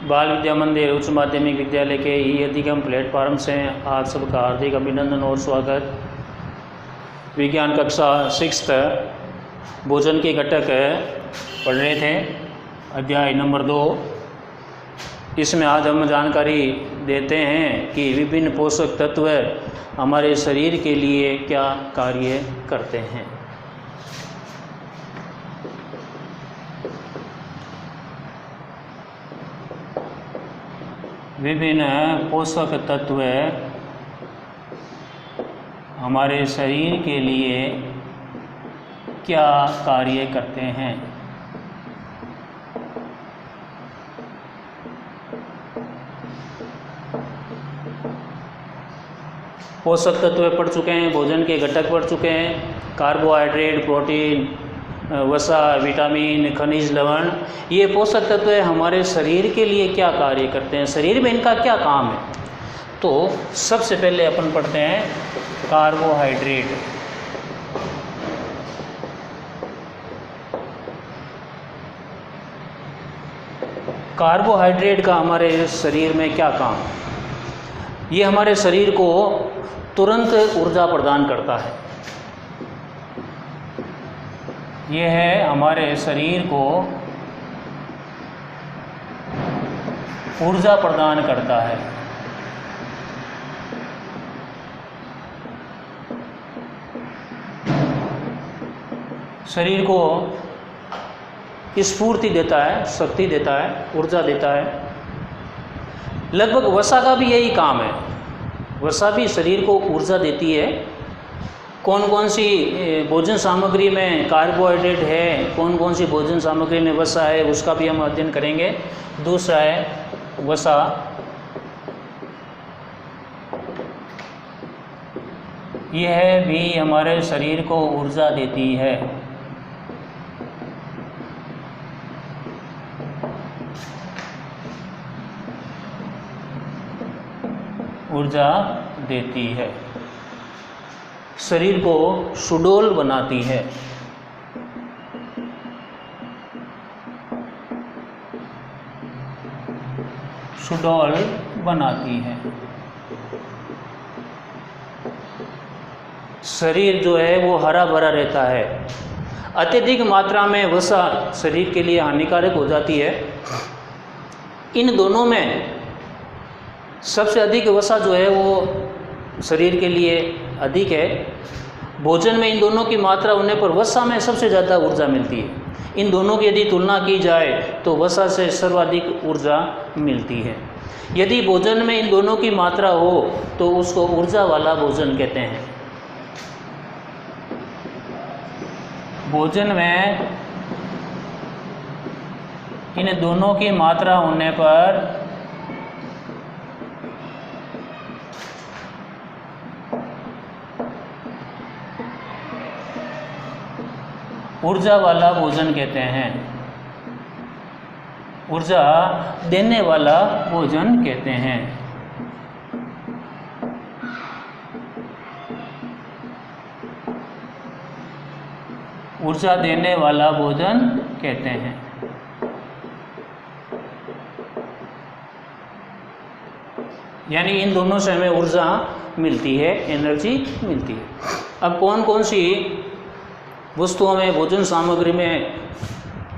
बाल विद्या मंदिर उच्च माध्यमिक विद्यालय के ई अधिगम प्लेटफॉर्म से आप सबका हार्दिक अभिनंदन और स्वागत। विज्ञान कक्षा 6 भोजन के घटक पढ़ रहे थे, अध्याय नंबर 2। इसमें आज हम जानकारी देते हैं कि विभिन्न पोषक तत्व हमारे शरीर के लिए क्या कार्य करते हैं। विभिन्न पोषक तत्व हमारे शरीर के लिए क्या कार्य करते हैं। पोषक तत्व पढ़ चुके हैं, भोजन के घटक पढ़ चुके हैं, कार्बोहाइड्रेट, प्रोटीन, वसा, विटामिन, खनिज, लवण। ये पोषक तत्व हमारे शरीर के लिए क्या कार्य करते हैं, शरीर में इनका क्या काम है। तो सबसे पहले अपन पढ़ते हैं कार्बोहाइड्रेट। कार्बोहाइड्रेट का हमारे शरीर में क्या काम है। ये हमारे शरीर को तुरंत ऊर्जा प्रदान करता है। यह है हमारे शरीर को ऊर्जा प्रदान करता है। शरीर को स्फूर्ति देता है, शक्ति देता है, ऊर्जा देता है। लगभग वसा का भी यही काम है। वसा भी शरीर को ऊर्जा देती है। कौन कौन सी भोजन सामग्री में कार्बोहाइड्रेट है, कौन कौन सी भोजन सामग्री में वसा है, उसका भी हम अध्ययन करेंगे। दूसरा है वसा। यह भी हमारे शरीर को ऊर्जा देती है। ऊर्जा देती है, शरीर को सुडौल बनाती है। सुडौल बनाती है। शरीर जो है वो हरा भरा रहता है। अत्यधिक मात्रा में वसा शरीर के लिए हानिकारक हो जाती है। इन दोनों में सबसे अधिक वसा जो है वो शरीर के लिए अधिक है। भोजन में इन दोनों की मात्रा होने पर वसा में सबसे ज़्यादा ऊर्जा मिलती है। इन दोनों की यदि तुलना की जाए तो वसा से सर्वाधिक ऊर्जा मिलती है। यदि भोजन में इन दोनों की मात्रा हो तो उसको ऊर्जा वाला भोजन कहते हैं। भोजन में इन दोनों की मात्रा होने पर ऊर्जा वाला भोजन कहते हैं। ऊर्जा देने वाला भोजन कहते हैं। ऊर्जा देने वाला भोजन कहते हैं। यानी इन दोनों से हमें ऊर्जा मिलती है, एनर्जी मिलती है। अब कौन कौन सी वस्तुओं में, भोजन सामग्री में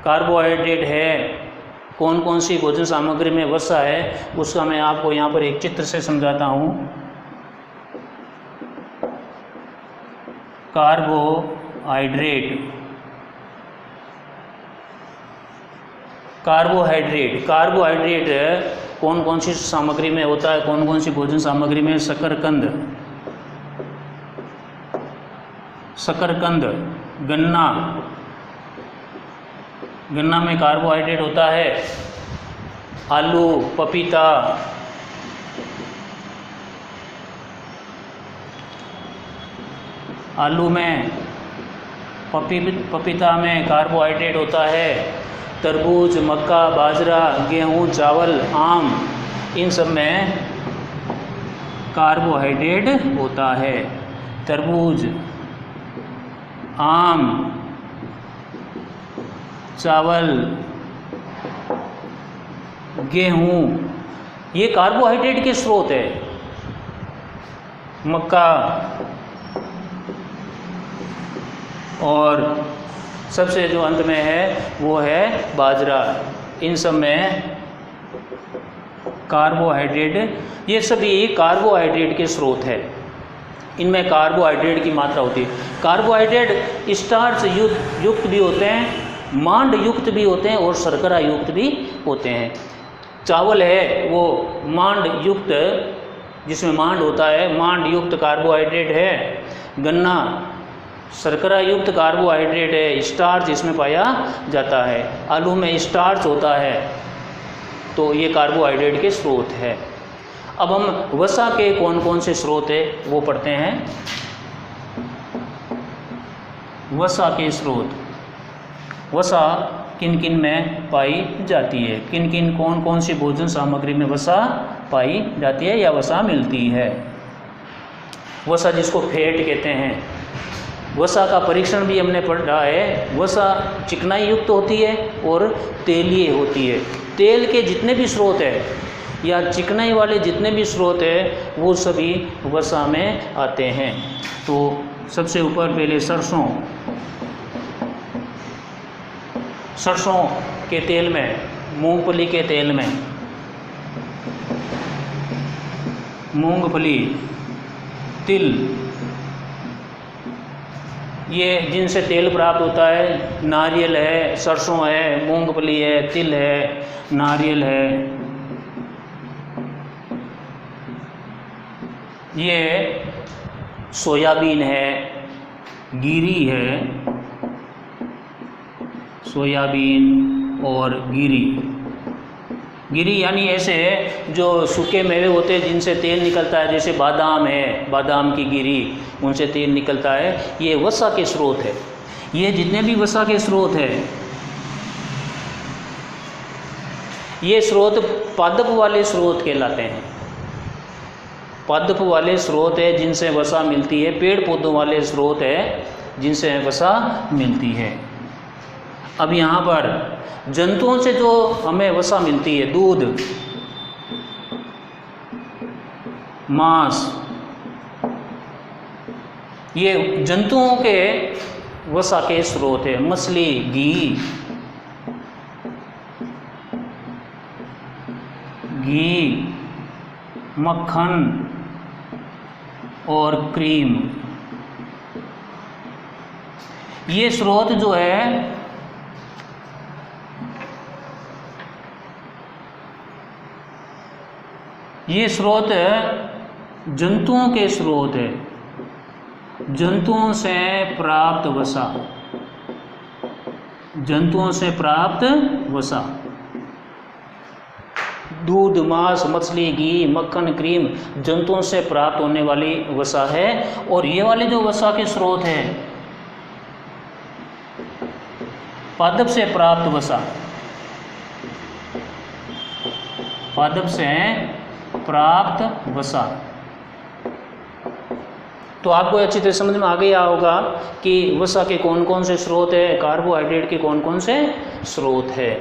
कार्बोहाइड्रेट है, कौन कौन सी भोजन सामग्री में वसा है, उसका मैं आपको यहाँ पर एक चित्र से समझाता हूँ। कार्बोहाइड्रेट कौन कौन सी सामग्री में होता है, कौन कौन सी भोजन सामग्री में। शकरकंद, गन्ना में कार्बोहाइड्रेट होता है। आलू, पपीता, आलू में, पपीता में कार्बोहाइड्रेट होता है। तरबूज, मक्का, बाजरा, गेहूँ, चावल, आम, इन सब में कार्बोहाइड्रेट होता है। तरबूज, आम, चावल, गेहूँ, ये कार्बोहाइड्रेट के स्रोत है। मक्का और सबसे जो अंत में है वो है बाजरा। इन सब में कार्बोहाइड्रेट, ये सभी कार्बोहाइड्रेट के स्रोत है। इनमें कार्बोहाइड्रेट की मात्रा होती है। कार्बोहाइड्रेट स्टार्च युक्त भी होते हैं, मांड युक्त भी होते हैं और शर्करा युक्त भी होते हैं। चावल है वो मांड युक्त, जिसमें मांड होता है, मांड युक्त कार्बोहाइड्रेट है। गन्ना शर्करा युक्त कार्बोहाइड्रेट है, स्टार्च इसमें पाया जाता है। आलू में स्टार्च होता है, तो ये कार्बोहाइड्रेट के स्रोत है। अब हम वसा के कौन कौन से स्रोत है वो पढ़ते हैं। वसा के स्रोत, वसा किन किन में पाई जाती है, किन किन कौन कौन सी भोजन सामग्री में वसा पाई जाती है या वसा मिलती है। वसा जिसको फैट कहते हैं, वसा का परीक्षण भी हमने पढ़ा है। वसा चिकनाई युक्त होती है और तेलीय होती है। तेल के जितने भी स्रोत है या चिकनाई वाले जितने भी स्रोत है वो सभी वसा में आते हैं। तो सबसे ऊपर पहले सरसों, सरसों के तेल में, मूंगफली के तेल में, मूंगफली, तिल, ये जिनसे तेल प्राप्त होता है। नारियल है, सरसों है, मूंगफली है, तिल है, नारियल है। ये सोयाबीन है, गिरी है, सोयाबीन और गिरी। गिरी यानी ऐसे जो सूखे मेवे होते हैं जिनसे तेल निकलता है, जैसे बादाम है, बादाम की गिरी, उनसे तेल निकलता है। ये वसा के स्रोत है। ये जितने भी वसा के स्रोत है, ये स्रोत पादप वाले स्रोत कहलाते हैं। पादप वाले स्रोत है जिनसे वसा मिलती है। पेड़ पौधों वाले स्रोत है जिनसे वसा मिलती है। अब यहाँ पर जंतुओं से जो हमें वसा मिलती है, दूध, मांस, ये जंतुओं के वसा के स्रोत है। मछली, घी, मक्खन और क्रीम, ये स्रोत जो है ये स्रोत जंतुओं के स्रोत है। जंतुओं से प्राप्त वसा, जंतुओं से प्राप्त वसा, दूध, मांस, मछली, घी, मक्खन, क्रीम, जंतुओं से प्राप्त होने वाली वसा है। और ये वाले जो वसा के स्रोत हैं, पादप से प्राप्त वसा, पादप से प्राप्त वसा। तो आपको अच्छी तरह समझ में आ गया होगा कि वसा के कौन कौन से स्रोत है, कार्बोहाइड्रेट के कौन कौन से स्रोत है।